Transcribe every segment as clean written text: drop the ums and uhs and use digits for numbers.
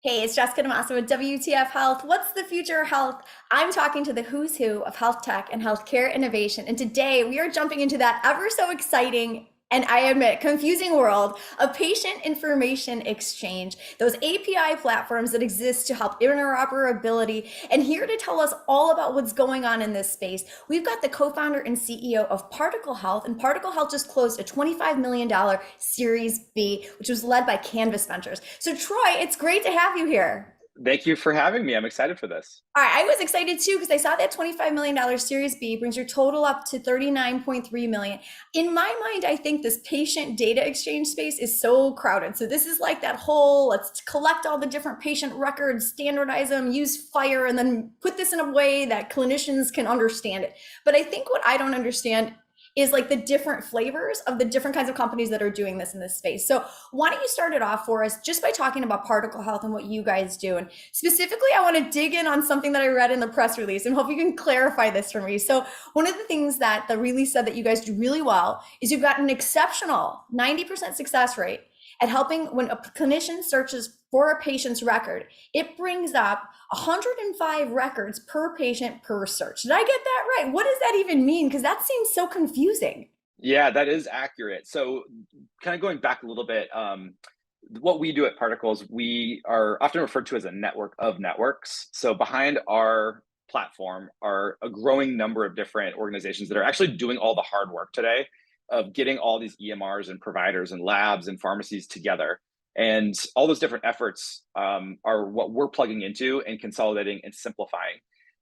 Hey, it's Jessica Damaso with WTF Health. What's the future of health? I'm talking to the who's who of health tech and healthcare innovation. And today we are jumping into that ever so exciting and I admit confusing world of patient information exchange, those API platforms that exist to help interoperability. And here to tell us all about what's going on in this space, we've got the co-founder and CEO of Particle Health. And Particle Health just closed a $25 million Series B, which was led by Canvas Ventures. So Troy, it's great to have you here. Thank you for having me. I'm excited for this. All right, I was excited too because I saw that $25 million Series B brings your total up to 39.3 million. In my mind, I think this patient data exchange space is so crowded. So this is like that whole, let's collect all the different patient records, standardize them, use FHIR, and then put this in a way that clinicians can understand it. But I think what I don't understand is like the different flavors of the different kinds of companies that are doing this in this space. So why don't you start it off for us just by talking about Particle Health and what you guys do? And specifically, I want to dig in on something that I read in the press release and hope you can clarify this for me. So one of the things that the release said that you guys do really well is you've got an exceptional 90% success rate at helping when a clinician searches for a patient's record, it brings up 105 records per patient per search. Did I get that right? What does that even mean? Because that seems so confusing. Yeah, that is accurate. So, kind of going back a little bit, what we do at Particles, we are often referred to as a network of networks. So, behind our platform are a growing number of different organizations that are actually doing all the hard work today of getting all these EMRs and providers and labs and pharmacies together. And all those different efforts are what we're plugging into and consolidating and simplifying.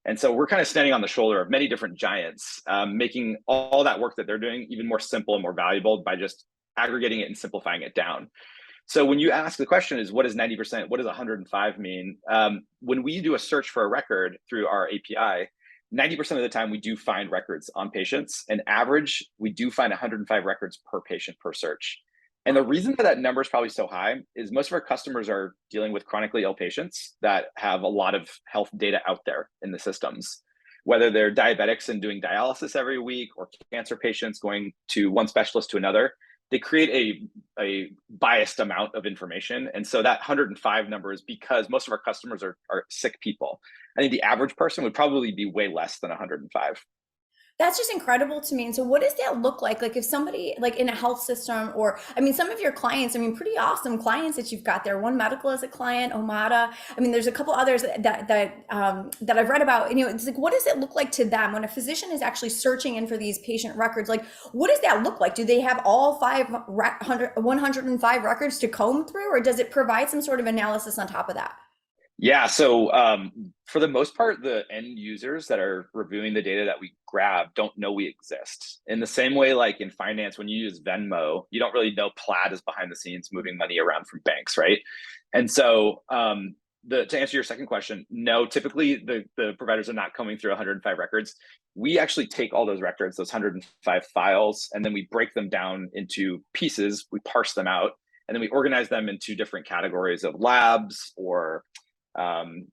And so we're kind of standing on the shoulder of many different giants, making all that work that they're doing even more simple and more valuable by just aggregating it and simplifying it down. So when you ask the question is, what is 90%? What does 105 mean? When we do a search for a record through our API, 90% of the time we do find records on patients. And average, we do find 105 records per patient per search. And the reason that that number is probably so high is most of our customers are dealing with chronically ill patients that have a lot of health data out there in the systems, whether they're diabetics and doing dialysis every week or cancer patients going to one specialist to another. They create a biased amount of information. And so that 105 number is because most of our customers are sick people. I think the average person would probably be way less than 105. That's just incredible to me. And so what does that look like? Like if somebody like in a health system or I mean some of your clients, I mean pretty awesome clients that you've got there. One Medical is a client, Omada. I mean there's a couple others that I've read about. You know, it's like what does it look like to them when a physician is actually searching in for these patient records? Like what does that look like? Do they have all 105 records to comb through or does it provide some sort of analysis on top of that? Yeah, so for the most part, the end users that are reviewing the data that we grab don't know we exist. In the same way, like in finance, when you use Venmo, you don't really know Plaid is behind the scenes moving money around from banks, right? And so to answer your second question, no, typically the providers are not combing through 105 records. We actually take all those records, those 105 files, and then we break them down into pieces, we parse them out, and then we organize them into different categories of labs or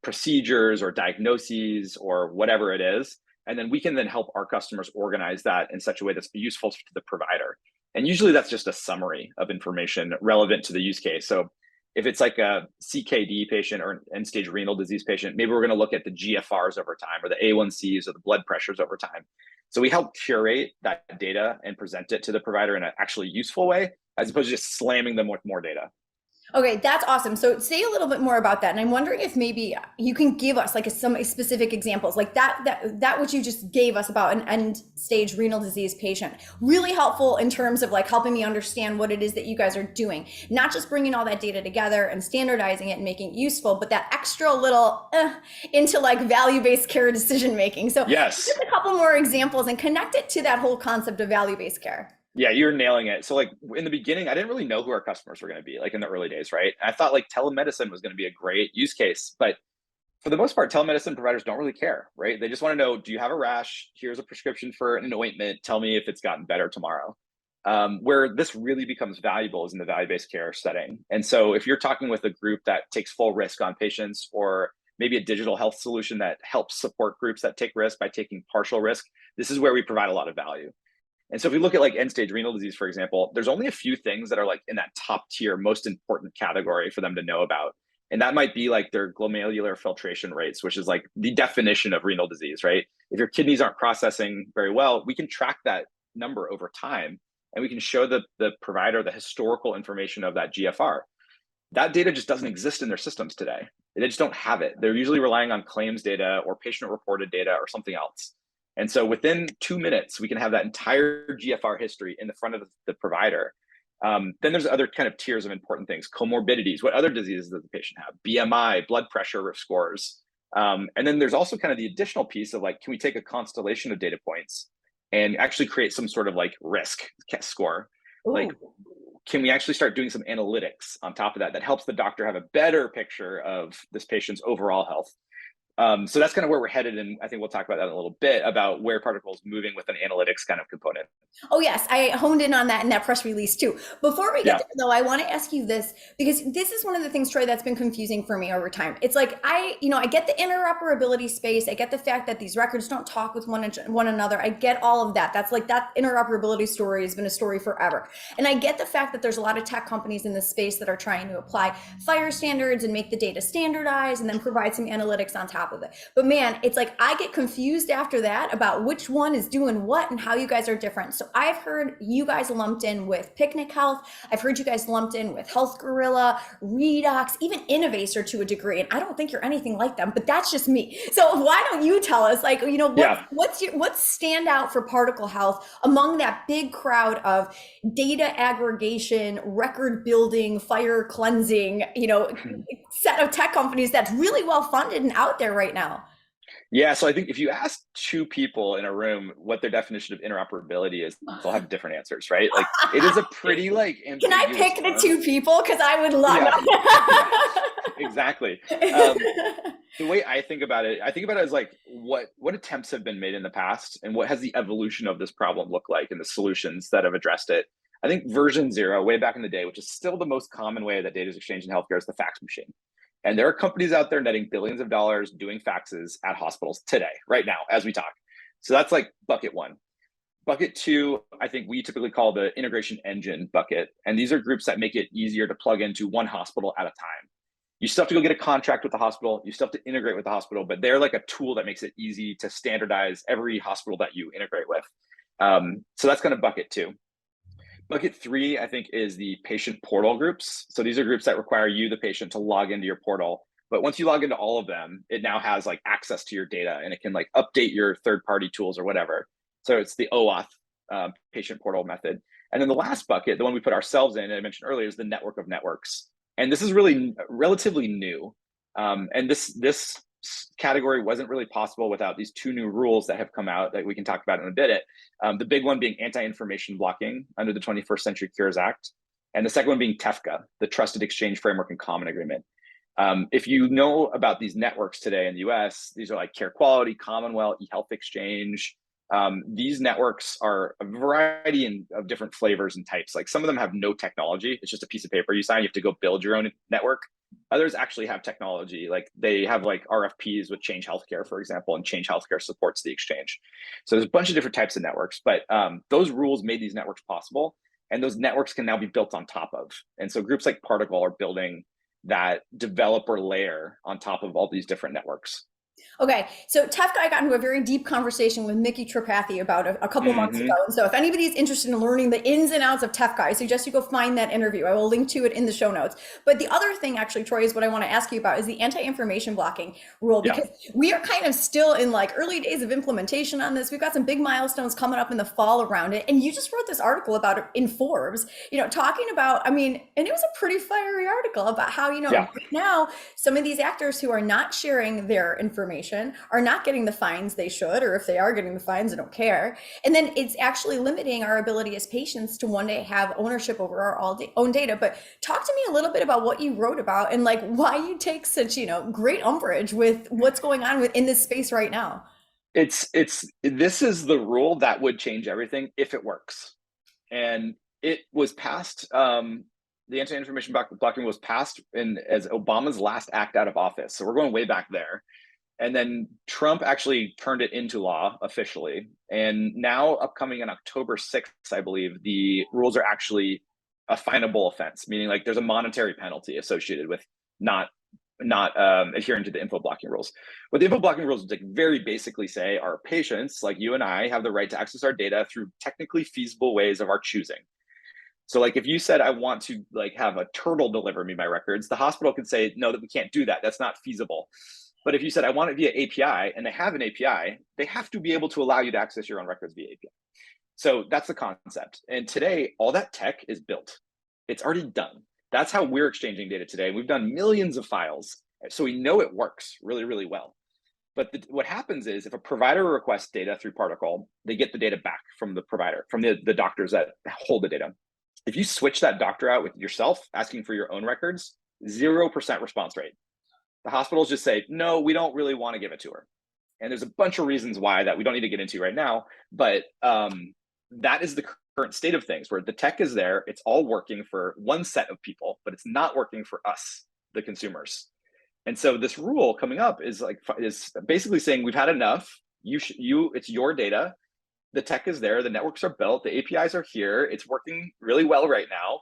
procedures or diagnoses or whatever it is. And then we can then help our customers organize that in such a way that's useful to the provider. And usually that's just a summary of information relevant to the use case. So if it's like a CKD patient or an end-stage renal disease patient, maybe we're going to look at the GFRs over time or the A1Cs or the blood pressures over time. So we help curate that data and present it to the provider in an actually useful way, as opposed to just slamming them with more data. Okay, that's awesome. So say a little bit more about that. And I'm wondering if maybe you can give us like some specific examples like that which you just gave us about an end stage renal disease patient. Really helpful in terms of like helping me understand what it is that you guys are doing. Not just bringing all that data together and standardizing it and making it useful, but that extra little into like value-based care decision making. So Yes. just a couple more examples and connect it to that whole concept of value-based care. Yeah, you're nailing it. So like in the beginning, I didn't really know who our customers were going to be, like in the early days, right? And I thought like telemedicine was going to be a great use case, but for the most part, telemedicine providers don't really care, right? They just want to know, do you have a rash? Here's a prescription for an ointment. Tell me if it's gotten better tomorrow. Where this really becomes valuable is in the value-based care setting. And so if you're talking with a group that takes full risk on patients or maybe a digital health solution that helps support groups that take risk by taking partial risk, this is where we provide a lot of value. And so if we look at like end stage renal disease, for example, there's only a few things that are like in that top tier, most important category for them to know about. And that might be like their glomerular filtration rates, which is like the definition of renal disease, right? If your kidneys aren't processing very well, we can track that number over time, and we can show the provider the historical information of that GFR. That data just doesn't exist in their systems today. They just don't have it. They're usually relying on claims data or patient reported data or something else. And so within 2 minutes, we can have that entire GFR history in the front of the provider. Then there's other kind of tiers of important things: comorbidities, what other diseases does the patient have, BMI, blood pressure risk scores. And then there's also kind of the additional piece of like, can we take a constellation of data points and actually create some sort of like risk score? Ooh. Like, can we actually start doing some analytics on top of that that helps the doctor have a better picture of this patient's overall health? So that's kind of where we're headed, and I think we'll talk about that in a little bit, about where Particle is moving with an analytics kind of component. Oh yes, I honed in on that in that press release too. Before we get Yeah. there though, I want to ask you this, because this is one of the things, Troy, that's been confusing for me over time. It's like I get the interoperability space. I get the fact that these records don't talk with one another. I get all of that. That's like that interoperability story has been a story forever. And I get the fact that there's a lot of tech companies in this space that are trying to apply FHIR standards and make the data standardized and then provide some analytics on top of it. But man, it's like I get confused after that about which one is doing what and how you guys are different. So I've heard you guys lumped in with Picnic Health. I've heard you guys lumped in with Health Gorilla, Redox, even Innovator to a degree. And I don't think you're anything like them, but that's just me. So why don't you tell us, like, what's stand out for Particle Health among that big crowd of data aggregation, record building, FHIR cleansing, set of tech companies that's really well funded and out there right now? Yeah, so I think if you ask two people in a room what their definition of interoperability is, they'll have different answers, right? Like, it is a pretty like ambiguous Can I pick the term. two people? Because I would love Yeah, exactly. The way I think about it as like what attempts have been made in the past, and what has the evolution of this problem looked like, and the solutions that have addressed it. I think version 0, way back in the day, which is still the most common way that data is exchanged in healthcare, is the fax machine. And there are companies out there netting billions of dollars doing faxes at hospitals today, right now, as we talk. So that's like bucket 1. Bucket 2, I think we typically call the integration engine bucket. And these are groups that make it easier to plug into one hospital at a time. You still have to go get a contract with the hospital. You still have to integrate with the hospital, but they're like a tool that makes it easy to standardize every hospital that you integrate with. So that's kind of bucket 2. Bucket 3, I think, is the patient portal groups. So these are groups that require you, the patient, to log into your portal. But once you log into all of them, it now has like access to your data, and it can like update your third-party tools or whatever. So it's the OAuth patient portal method. And then the last bucket, the one we put ourselves in, and I mentioned earlier, is the network of networks. And this is really relatively new. And this category wasn't really possible without these 2 new rules that have come out that we can talk about in a bit. The big one being anti-information blocking under the 21st Century Cures Act, and the second one being TEFCA, the Trusted Exchange Framework and Common Agreement. If you know about these networks today in the US, these are like Care Quality, Commonwealth, eHealth Exchange. These networks are a variety of different flavors and types. Like, some of them have no technology. It's just a piece of paper you sign. You have to go build your own network. Others actually have technology. Like, they have like RFPs with Change Healthcare, for example, and Change Healthcare supports the exchange. So there's a bunch of different types of networks, but those rules made these networks possible, and those networks can now be built on top of. And so groups like Particle are building that developer layer on top of all these different networks. Okay, so TEFCA, I got into a very deep conversation with Mickey Tripathi about a couple months ago. And so if anybody's interested in learning the ins and outs of TEFCA, I suggest you go find that interview. I will link to it in the show notes. But the other thing, actually, Troy, is what I want to ask you about is the anti-information blocking rule, because we are kind of still in like early days of implementation on this. We've got some big milestones coming up in the fall around it. And you just wrote this article about it in Forbes, talking about, and it was a pretty fiery article about how, right now, some of these actors who are not sharing their information are not getting the fines they should, or if they are getting the fines, they don't care. And then it's actually limiting our ability as patients to one day have ownership over our own data. But talk to me a little bit about what you wrote about and like why you take such, great umbrage with what's going on in this space right now. This is the rule that would change everything if it works. And it was passed, the anti-information blocking was passed as Obama's last act out of office. So we're going way back there. And then Trump actually turned it into law officially. And now, upcoming on October 6th, I believe, the rules are actually a finable offense, meaning like there's a monetary penalty associated with not not adhering to the info blocking rules. What the info blocking rules like very basically say are patients like you and I have the right to access our data through technically feasible ways of our choosing. So like if you said I want to like have a turtle deliver me my records, the hospital could say no, that we can't do that. That's not feasible. But if you said I want it via API and they have an API, they have to be able to allow you to access your own records via API. So that's the concept. And today, all that tech is built. It's already done. That's how we're exchanging data today. We've done millions of files. So we know it works really, really well. But what happens is if a provider requests data through Particle, they get the data back from the provider, from the doctors that hold the data. If you switch that doctor out with yourself, asking for your own records, 0% response rate. The hospitals just say, no, we don't really want to give it to her. And there's a bunch of reasons why that we don't need to get into right now. But that is the current state of things where the tech is there. It's all working for one set of people, but it's not working for us, the consumers. And so this rule coming up is basically saying we've had enough. It's your data. The tech is there. The networks are built. The APIs are here. It's working really well right now.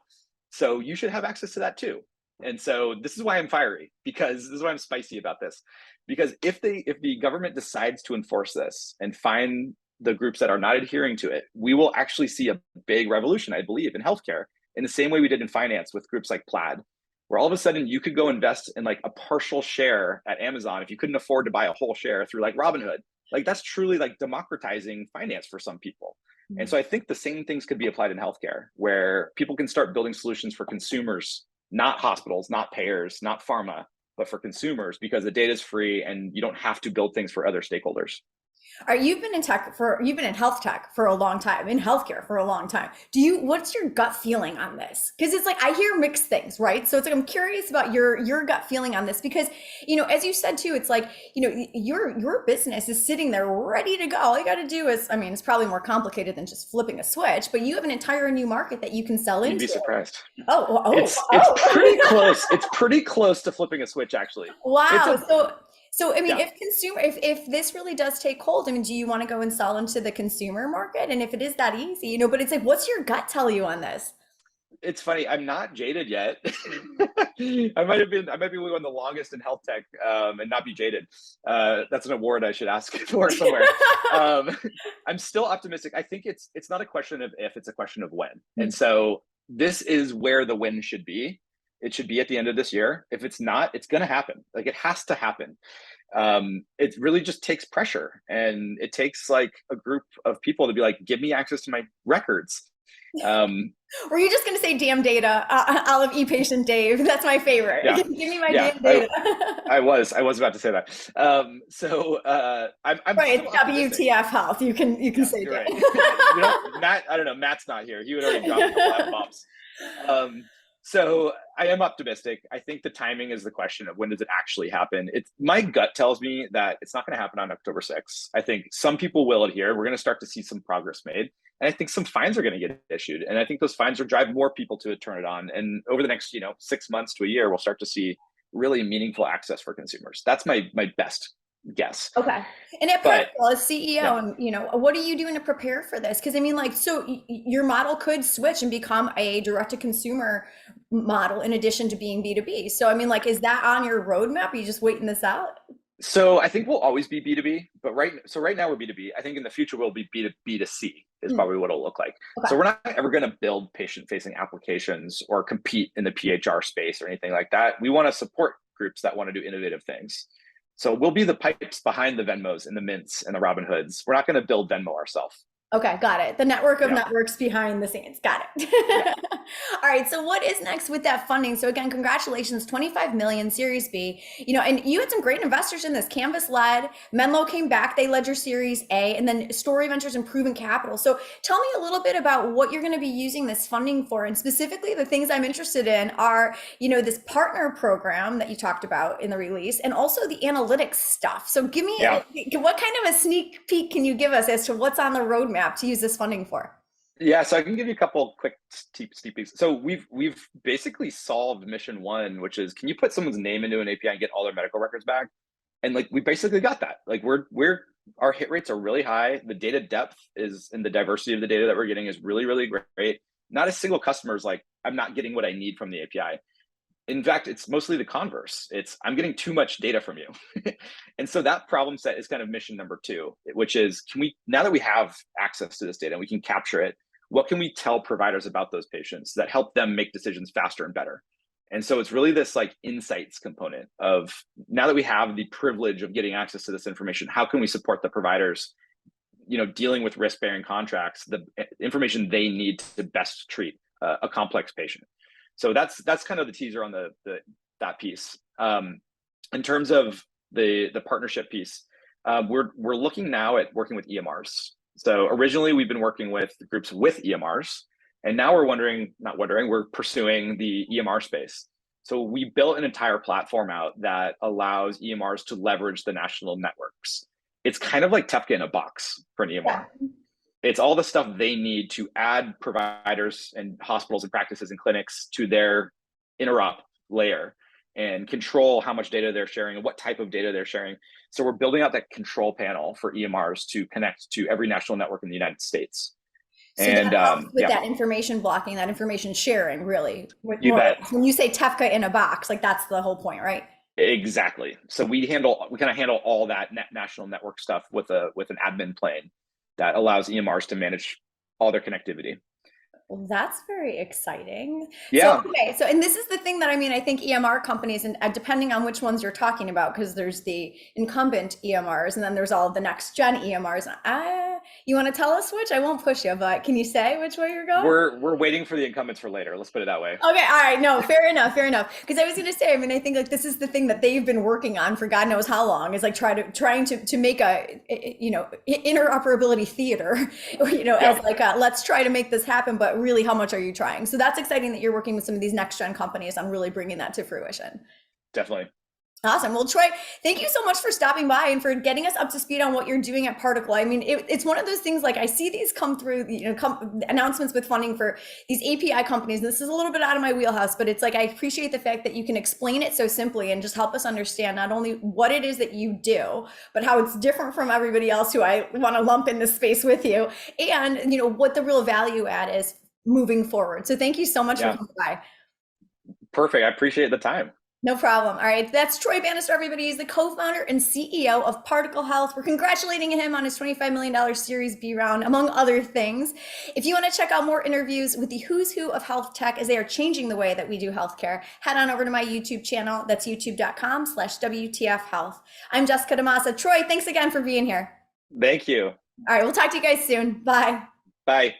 So you should have access to that too. And so this is why I'm fiery, because this is why I'm spicy about this. Because if the government decides to enforce this and find the groups that are not adhering to it, we will actually see a big revolution, I believe, in healthcare, in the same way we did in finance with groups like Plaid, where all of a sudden you could go invest in like a partial share at Amazon if you couldn't afford to buy a whole share through like Robinhood. Like that's truly like democratizing finance for some people. And so I think the same things could be applied in healthcare, where people can start building solutions for consumers, not hospitals, not payers, not pharma, but for consumers, because the data is free and you don't have to build things for other stakeholders. All right, you've been in health tech for a long time, in healthcare for a long time. What's your gut feeling on this? Because it's like I hear mixed things, right? So it's like I'm curious about your gut feeling on this because, as you said too, it's like, your business is sitting there ready to go. All you got to do is, I mean, it's probably more complicated than just flipping a switch, but you have an entire new market that you can sell into. You'd be surprised. It's pretty close. It's pretty close to flipping a switch, actually. Wow. So I mean, Yeah. if this really does take hold, I mean, do you want to go and sell into the consumer market? And if it is that easy, but it's like, what's your gut tell you on this? It's funny. I'm not jaded yet. I might be one of the longest in health tech, and not be jaded. That's an award I should ask for somewhere. I'm still optimistic. I think it's not a question of if, it's a question of when. And so this is where the win should be. It should be at the end of this year. If it's not, it's going to happen. Like it has to happen. It really just takes pressure, and it takes like a group of people to be like, give me access to my records. Were you just going to say damn data? I'll have e-patient Dave. That's my favorite. Yeah. Give me my damn data. I was about to say that. I'm right. It's WTF Health. You can say you're Dave. Right. Matt, I don't know. Matt's not here. He would already drop a lot of bombs. So I am optimistic. I think the timing is the question of when does it actually happen. My gut tells me that it's not going to happen on October 6th. I think some people will adhere. We're going to start to see some progress made. And I think some fines are going to get issued. And I think those fines will drive more people to turn it on. And over the next, 6 months to a year, we'll start to see really meaningful access for consumers. That's my best guess. Okay. And at Particle, as CEO, yeah. and what are you doing to prepare for this? Because I mean, like, so your model could switch and become a direct-to-consumer model in addition to being B2B. So I mean, like, is that on your roadmap? Are you just waiting this out? So I think we'll always be B2B, but right now we're B2B. I think in the future we'll be B2C is probably what it'll look like. Okay. So we're not ever going to build patient-facing applications or compete in the PHR space or anything like that. We want to support groups that want to do innovative things. So we'll be the pipes behind the Venmos and the Mints and the Robinhoods. We're not going to build Venmo ourselves. Okay, got it. The network of networks behind the scenes. Got it. Yeah. All right. So what is next with that funding? So again, congratulations, 25 million Series B. And you had some great investors in this. Canvas led, Menlo came back, they led your Series A, and then Story Ventures and Proven Capital. So tell me a little bit about what you're going to be using this funding for. And specifically the things I'm interested in are, this partner program that you talked about in the release, and also the analytics stuff. So give me what kind of a sneak peek can you give us as to what's on the roadmap to use this funding for? Yeah, so I can give you a couple quick sneak peeks. So we've basically solved mission one, which is, can you put someone's name into an API and get all their medical records back? And like we basically got that. Like our hit rates are really high. The data depth and the diversity of the data that we're getting is really, really great. Not a single customer is like, I'm not getting what I need from the API. In fact, it's mostly the converse. It's I'm getting too much data from you. And so that problem set is kind of mission number 2, which is, can we, now that we have access to this data and we can capture it, what can we tell providers about those patients that help them make decisions faster and better? And so it's really this like insights component of, now that we have the privilege of getting access to this information, how can we support the providers, dealing with risk-bearing contracts, the information they need to best treat a complex patient. So that's kind of the teaser on that piece. In terms of the partnership piece, we're looking now at working with EMRs. So originally we've been working with groups with EMRs, and now we're pursuing the EMR space. So we built an entire platform out that allows EMRs to leverage the national networks. It's kind of like Tefka in a box for an EMR. Yeah. It's all the stuff they need to add providers and hospitals and practices and clinics to their interop layer and control how much data they're sharing and what type of data they're sharing. So we're building out that control panel for EMRs to connect to every national network in the United States. So that helps with that information blocking, that information sharing, really. You bet. When you say Tefka in a box, like that's the whole point, right? Exactly. So we kind of handle all that national network stuff with an admin plane that allows EMRs to manage all their connectivity. Well, that's very exciting. Yeah. So, okay. So, and this is the thing that I think EMR companies, and depending on which ones you're talking about, because there's the incumbent EMRs and then there's all the next gen EMRs. You want to tell us which? I won't push you, but can you say which way you're going? We're waiting for the incumbents for later. Let's put it that way. Okay. All right. No, fair enough. Because I was going to say, I think like this is the thing that they've been working on for God knows how long, is like trying to make a, interoperability theater, as like let's try to make this happen, but really, how much are you trying? So that's exciting that you're working with some of these next gen companies on really bringing that to fruition. Definitely. Awesome. Well, Troy, thank you so much for stopping by and for getting us up to speed on what you're doing at Particle. It's one of those things, like I see these come through, announcements with funding for these API companies. And this is a little bit out of my wheelhouse, but it's like, I appreciate the fact that you can explain it so simply and just help us understand not only what it is that you do, but how it's different from everybody else who I want to lump in this space with you, and, what the real value add is moving forward. So thank you so much for coming by. Perfect. I appreciate the time. No problem. All right. That's Troy Bannister, everybody. He's the co-founder and CEO of Particle Health. We're congratulating him on his $25 million Series B round, among other things. If you want to check out more interviews with the who's who of health tech as they are changing the way that we do healthcare, head on over to my YouTube channel. That's youtube.com/WTF Health. I'm Jessica DeMassa. Troy, thanks again for being here. Thank you. All right. We'll talk to you guys soon. Bye. Bye.